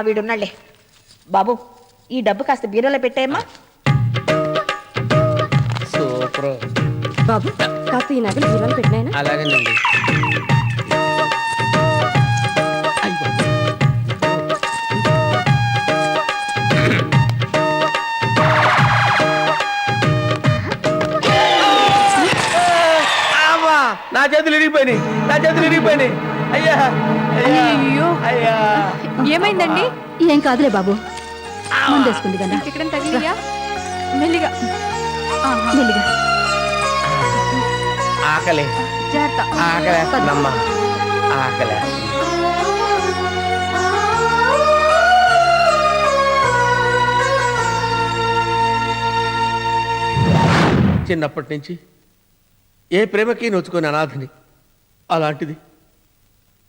వీడున్నాళ్లే. బాబు, ఈ డబ్బు కాస్త బీరోలో పెట్టాయమ్మా. సూపర్ బాబు, కాస్త ఈ నగలు బీరోలో పెట్టినాయనా? అలాగేనండి. నా చేతులు ఇరిగిపోయినాయి. అయ్యా అయ్యో, అయ్యా ఏమైందండి? ఏం కాదులే బాబు, ముందేసుకుంది కదా. ఇక్కడ తగిలియా? మెల్లిగా మెల్లిగా. ఆకలి జాగ్రత్త. ఆకలేస్తుందమ్మా, ఆకలి. చిన్నప్పటి నుంచి ఏ ప్రేమకి నోచుకొని అనాథని. అలాంటిది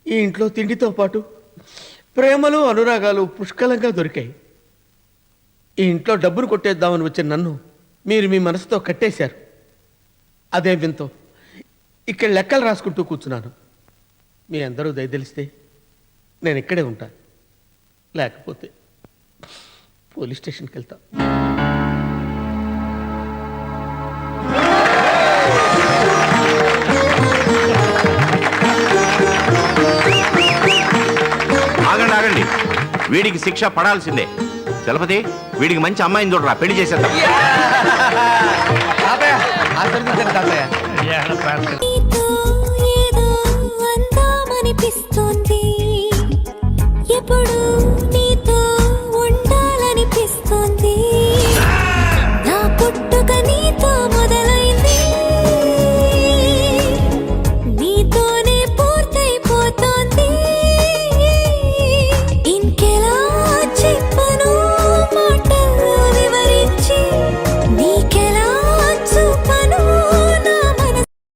ఈ ఇంట్లో తిండితో పాటు ప్రేమలు అనురాగాలు పుష్కలంగా దొరికాయి. ఈ ఇంట్లో డబ్బును కొట్టేద్దామని వచ్చిన నన్ను మీరు మీ మనసుతో కట్టేశారు. అదే వింతో ఇక్కడ లెక్కలు రాసుకుంటూ కూర్చున్నాను. మీ అందరూ దయదలిస్తే నేను ఇక్కడే ఉంటాను, లేకపోతే పోలీస్ స్టేషన్కి వెళ్తా. ఆగండి, వీడికి శిక్ష పడాల్సిందే. చలపతి, వీడికి మంచి అమ్మాయిని చూడరా, పెళ్లి చేసేద్దాం. ఏదో అందామనిపిస్తోంది.